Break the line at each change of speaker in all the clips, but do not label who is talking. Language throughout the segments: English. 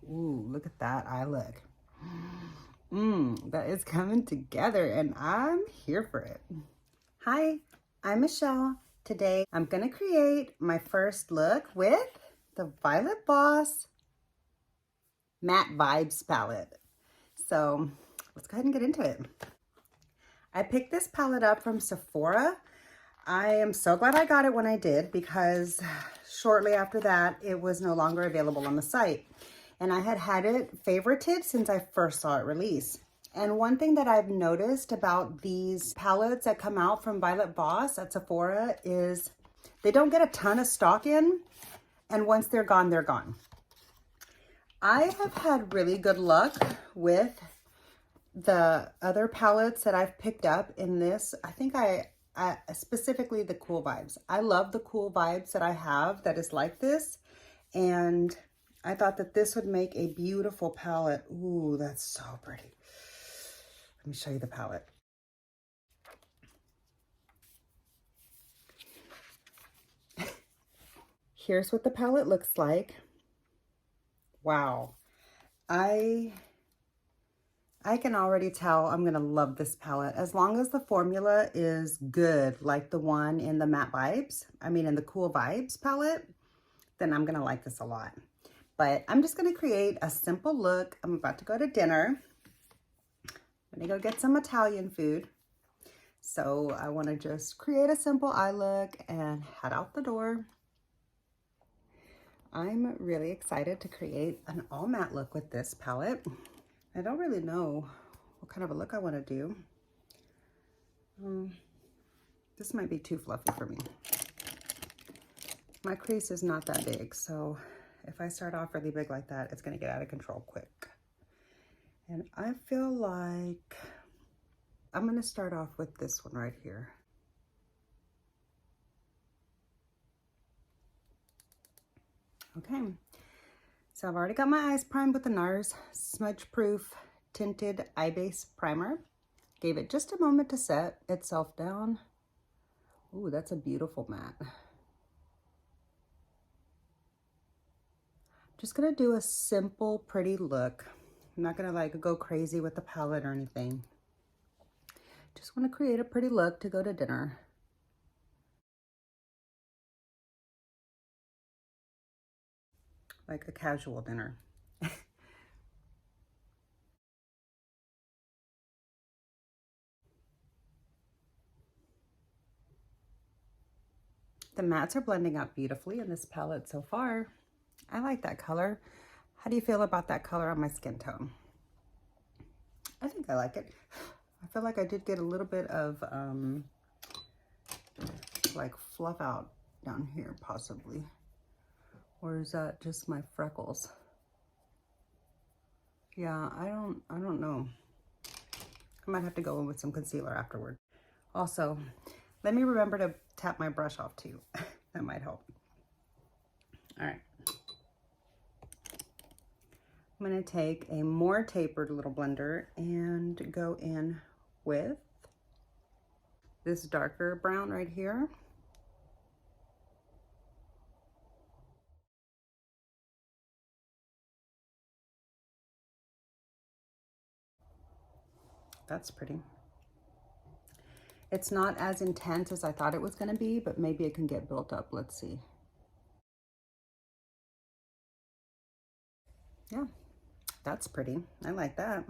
Ooh, look at that eye look. That is coming together and I'm here for it. Hi, I'm Michelle. Today I'm gonna create my first look with the Violet Voss Matte Vibes palette. So let's go ahead and get into it. I picked this palette up from Sephora. I am so glad I got it when I did because shortly after that, it was no longer available on the site. And I had it favorited since I first saw it release. And one thing that I've noticed about these palettes that come out from Violet Voss at Sephora is they don't get a ton of stock in, and once they're gone, they're gone. I have had really good luck with the other palettes that I've picked up in this. I think specifically the Cool Vibes. I love the Cool Vibes that I have that is like this, and I thought that this would make a beautiful palette. Ooh, that's so pretty. Let me show you the palette. Here's what the palette looks like. Wow. I can already tell I'm gonna love this palette. As long as the formula is good, like the one in the Matte Vibes, in the Cool Vibes palette, then I'm gonna like this a lot. But I'm just gonna create a simple look. I'm about to go to dinner. I'm gonna go get some Italian food. So I wanna just create a simple eye look and head out the door. I'm really excited to create an all matte look with this palette. I don't really know what kind of a look I wanna do. This might be too fluffy for me. My crease is not that big, so if I start off really big like that, it's gonna get out of control quick. And I feel like I'm gonna start off with this one right here. Okay, so I've already got my eyes primed with the NARS Smudge Proof Tinted Eye Base Primer. Gave it just a moment to set itself down. Ooh, that's a beautiful matte. Just gonna do a simple, pretty look. I'm not gonna like go crazy with the palette or anything. Just wanna create a pretty look to go to dinner. Like a casual dinner. The mattes are blending out beautifully in this palette so far. I like that color. How do you feel about that color on my skin tone? I think I like it. I feel like I did get a little bit of like fluff out down here possibly. Or is that just my freckles? Yeah, I don't know. I might have to go in with some concealer afterward. Also, let me remember to tap my brush off too. That might help. All right. I'm gonna take a more tapered little blender and go in with this darker brown right here. That's pretty. It's not as intense as I thought it was gonna be, but maybe it can get built up. Let's see. Yeah, that's pretty. I like that.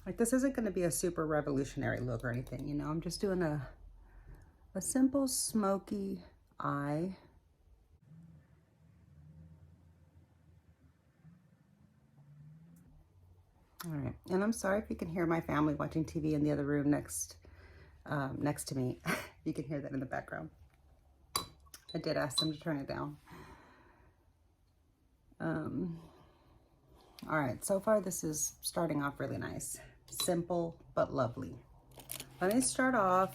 Like, this isn't gonna be a super revolutionary look or anything, you know? I'm just doing a simple smoky eye. All right, and I'm sorry if you can hear my family watching TV in the other room next to me. You can hear that in the background. I did ask them to turn it down. All right, so far this is starting off really nice. Simple, but lovely. Let me start off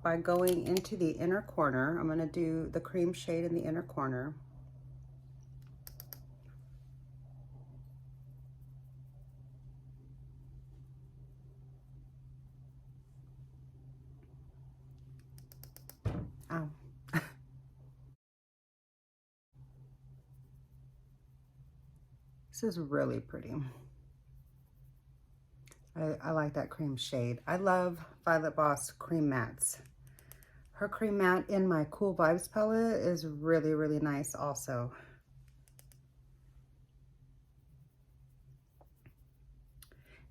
by going into the inner corner. I'm gonna do the cream shade in the inner corner. Ow. This is really pretty. I like that cream shade. I love Violet Voss cream mattes. Her cream matte in my Cool Vibes palette is really, really nice also.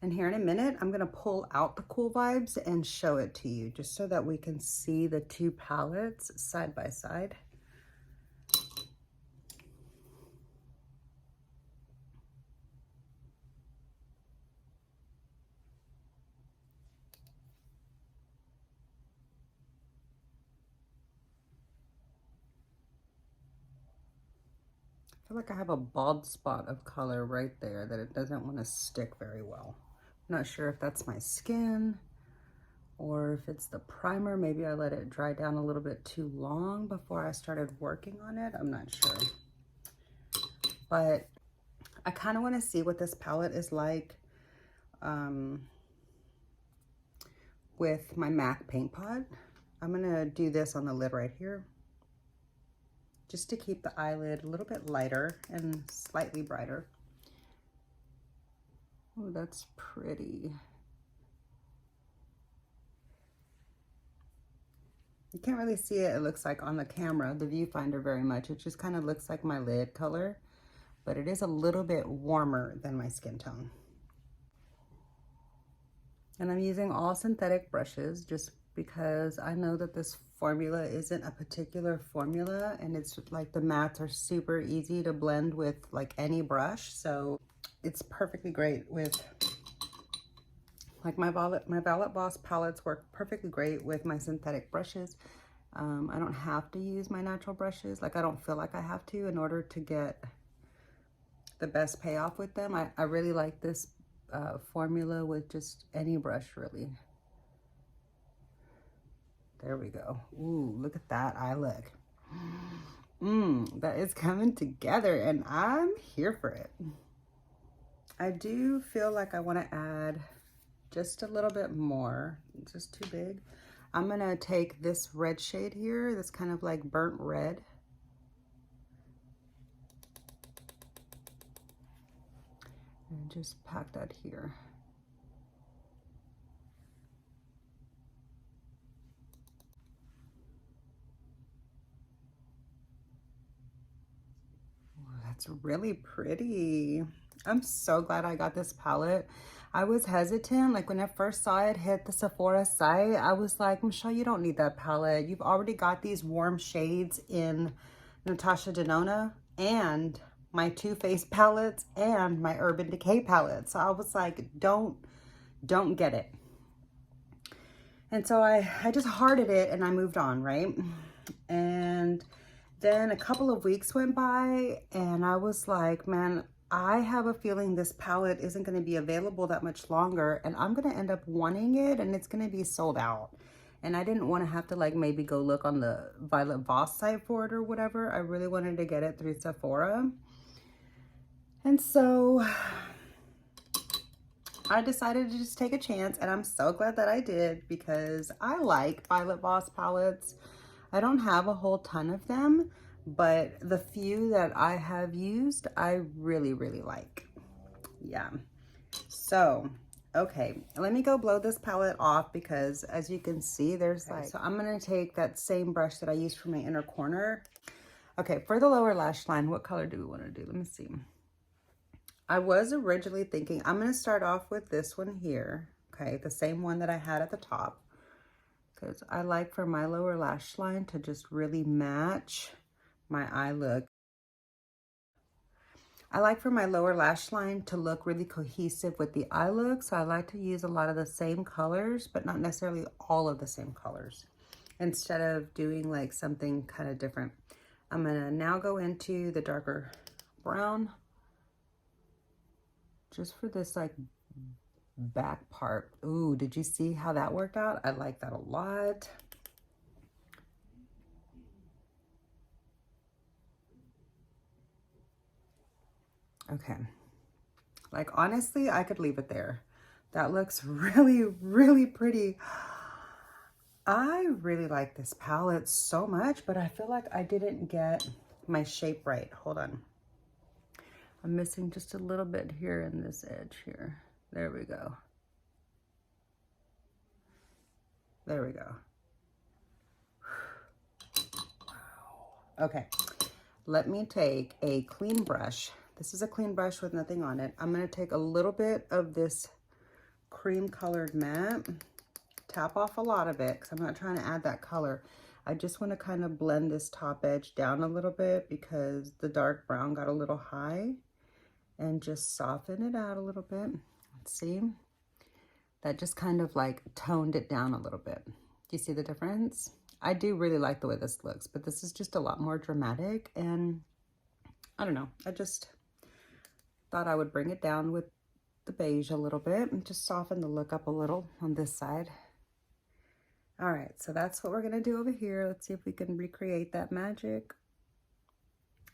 And here in a minute, I'm gonna pull out the Cool Vibes and show it to you, just so that we can see the two palettes side by side. I feel like I have a bald spot of color right there that it doesn't want to stick very well. I'm not sure if that's my skin or if it's the primer. Maybe I let it dry down a little bit too long before I started working on it. I'm not sure. But I kind of want to see what this palette is like with my MAC paint pot. I'm going to do this on the lid right here, just to keep the eyelid a little bit lighter and slightly brighter. Oh, that's pretty. You can't really see it, it looks like on the camera, the viewfinder very much. It just kind of looks like my lid color, but it is a little bit warmer than my skin tone. And I'm using all synthetic brushes just because I know that this formula isn't a particular formula, and it's like the mattes are super easy to blend with like any brush. So it's perfectly great with like my Violet Voss palettes work perfectly great with my synthetic brushes. I don't have to use my natural brushes. Like I don't feel like I have to in order to get the best payoff with them. I really like this formula with just any brush really. There we go. Ooh, look at that eye look. That is coming together and I'm here for it. I do feel like I want to add just a little bit more. It's just too big. I'm going to take this red shade here, that's kind of like burnt red. And just pack that here. That's really pretty. I'm so glad I got this palette. I was hesitant, like when I first saw it hit the Sephora site, I was like, Michelle, you don't need that palette. You've already got these warm shades in Natasha Denona and my Too Faced palettes and my Urban Decay palette. So I was like, don't get it. And so I just hearted it and I moved on, right? And then a couple of weeks went by and I was like, man, I have a feeling this palette isn't going to be available that much longer and I'm going to end up wanting it and it's going to be sold out. And I didn't want to have to like maybe go look on the Violet Voss site for it or whatever. I really wanted to get it through Sephora. And so I decided to just take a chance, and I'm so glad that I did because I like Violet Voss palettes. I don't have a whole ton of them, but the few that I have used, I really, really like. Yeah. So, okay, let me go blow this palette off because as you can see, there's so I'm going to take that same brush that I used for my inner corner. Okay, for the lower lash line, what color do we want to do? Let me see. I was originally thinking I'm going to start off with this one here, okay, the same one that I had at the top, because I like for my lower lash line to just really match my eye look. I like for my lower lash line to look really cohesive with the eye look, so I like to use a lot of the same colors, but not necessarily all of the same colors, instead of doing like something kind of different. I'm going to now go into the darker brown, just for this like back part. Ooh, did you see how that worked out? I like that a lot. Okay, like honestly, I could leave it there. That looks really, really pretty. I really like this palette so much, but I feel like I didn't get my shape right. Hold on. I'm missing just a little bit here in this edge here. There we go. There we go. Okay, let me take a clean brush. This is a clean brush with nothing on it. I'm gonna take a little bit of this cream colored matte, tap off a lot of it because I'm not trying to add that color. I just want to kind of blend this top edge down a little bit because the dark brown got a little high, and just soften it out a little bit. See? That just kind of like toned it down a little bit. Do you see the difference? I do really like the way this looks, but this is just a lot more dramatic, and I don't know. I just thought I would bring it down with the beige a little bit and just soften the look up a little on this side. All right, so that's what we're gonna do over here. Let's see if we can recreate that magic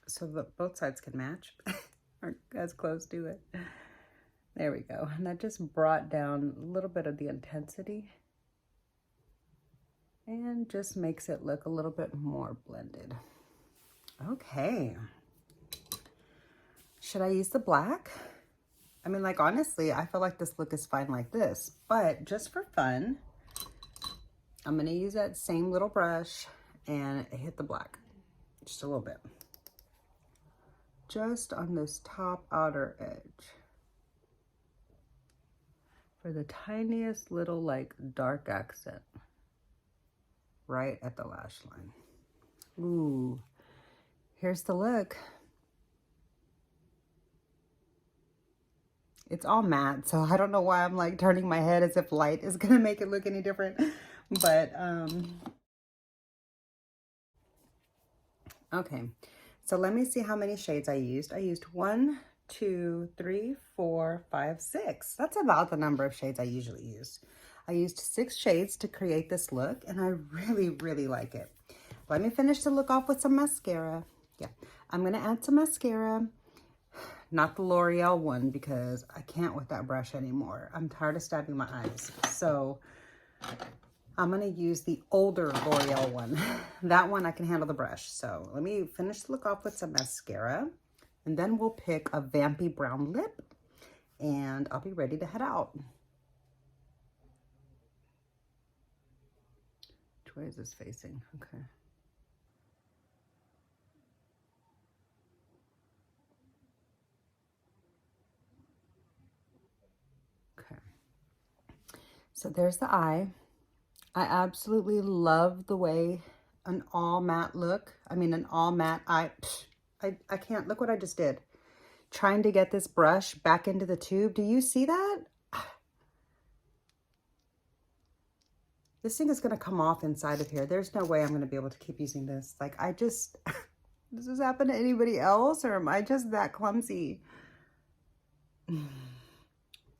so that both sides can match or as close to it. There we go. And that just brought down a little bit of the intensity and just makes it look a little bit more blended. Okay. Should I use the black? I mean, like, honestly, I feel like this look is fine like this, but just for fun, I'm gonna use that same little brush and hit the black just a little bit. Just on this top outer edge. For the tiniest little, like, dark accent. Right at the lash line. Ooh, here's the look. It's all matte, so I don't know why I'm like turning my head as if light is gonna make it look any different. But, okay. So let me see how many shades I used. I used 1, 2, 3, 4, 5, 6. That's about the number of shades I usually use. I used 6 shades to create this look, and I really, really like it. Let me finish the look off with some mascara. Yeah, I'm gonna add some mascara. Not the L'Oreal one because I can't with that brush anymore. I'm tired of stabbing my eyes. So I'm gonna use the older L'Oreal one. That one I can handle the brush. So let me finish the look off with some mascara, and then we'll pick a vampy brown lip, and I'll be ready to head out. Which way is this facing? Okay. Okay. So there's the eye. I absolutely love the way an all matte look, an all matte eye. I can't, look what I just did. Trying to get this brush back into the tube. Do you see that? This thing is going to come off inside of here. There's no way I'm going to be able to keep using this. Like, does this happen to anybody else, or am I just that clumsy?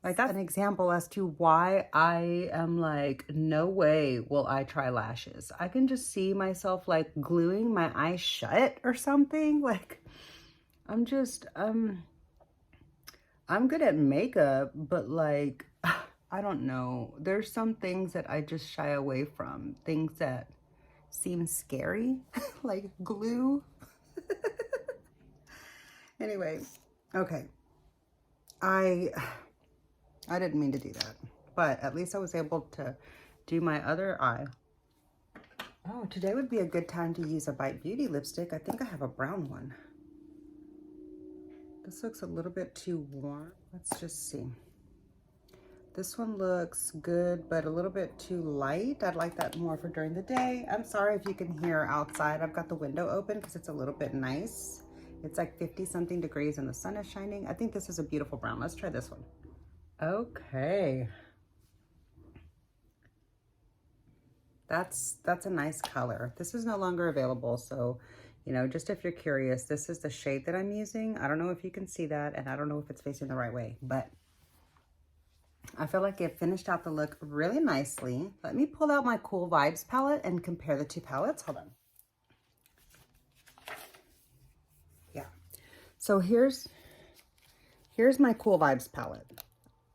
Like, that's an example as to why I am like, no way will I try lashes. I can just see myself like gluing my eyes shut or something. Like, I'm good at makeup, but like, I don't know. There's some things that I just shy away from. Things that seem scary, like glue. Anyway, okay. I didn't mean to do that, but at least I was able to do my other eye. Oh, today would be a good time to use a Bite Beauty lipstick. I think I have a brown one. This looks a little bit too warm. Let's just see. This one looks good, but a little bit too light. I'd like that more for during the day. I'm sorry if you can hear outside. I've got the window open because it's a little bit nice. It's like 50-something degrees and the sun is shining. I think this is a beautiful brown. Let's try this one. Okay. That's a nice color. This is no longer available, so, you know, just if you're curious, this is the shade that I'm using. I don't know if you can see that, and I don't know if it's facing the right way, but I feel like it finished out the look really nicely. Let me pull out my Cool Vibes palette and compare the two palettes. Hold on. Yeah. So here's my Cool Vibes palette.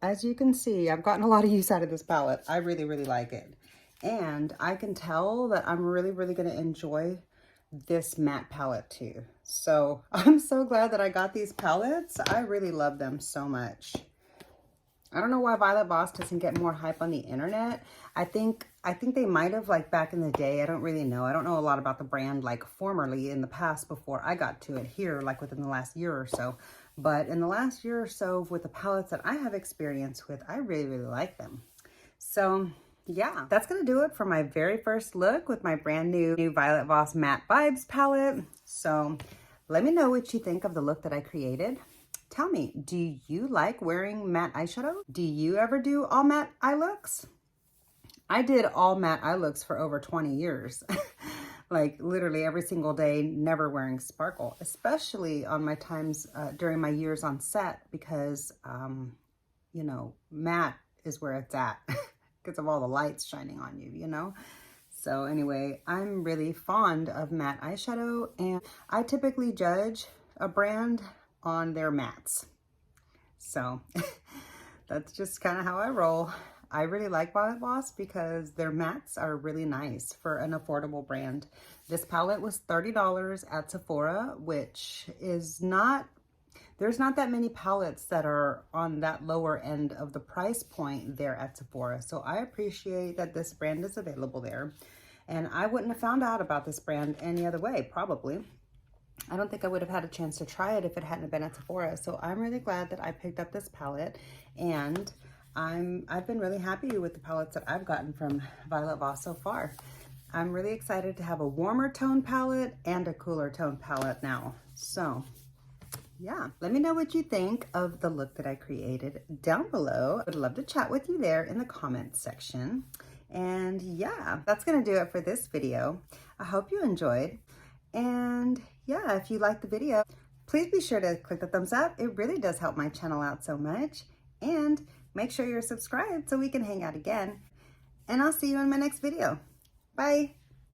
As you can see, I've gotten a lot of use out of this palette. I really, really like it. And I can tell that I'm really, really going to enjoy this matte palette too. So I'm so glad that I got these palettes. I really love them so much. I don't know why Violet Voss doesn't get more hype on the internet. I think they might have, like, back in the day. I don't really know. I don't know a lot about the brand like formerly in the past before I got to it here, like within the last year or so. But in the last year or so with the palettes that I have experience with, I really, really like them. So yeah, that's gonna do it for my very first look with my brand new Violet Voss Matte Vibes palette. So let me know what you think of the look that I created. Tell me, do you like wearing matte eyeshadow? Do you ever do all matte eye looks? I did all matte eye looks for over 20 years. Like literally every single day, never wearing sparkle, especially on my times during my years on set, because, you know, matte is where it's at because of all the lights shining on you, you know? So anyway, I'm really fond of matte eyeshadow, and I typically judge a brand on their mattes. So that's just kind of how I roll. I really like Violet Voss because their mattes are really nice for an affordable brand. This palette was $30 at Sephora, which is not, there's not that many palettes that are on that lower end of the price point there at Sephora. So I appreciate that this brand is available there. And I wouldn't have found out about this brand any other way, probably. I don't think I would have had a chance to try it if it hadn't been at Sephora. So I'm really glad that I picked up this palette, and I've been really happy with the palettes that I've gotten from Violet Voss so far. I'm really excited to have a warmer tone palette and a cooler tone palette now. So yeah, let me know what you think of the look that I created down below. I would love to chat with you there in the comments section. And yeah, that's gonna do it for this video. I hope you enjoyed. And yeah, if you liked the video, please be sure to click the thumbs up. It really does help my channel out so much. And make sure you're subscribed so we can hang out again. And I'll see you in my next video. Bye.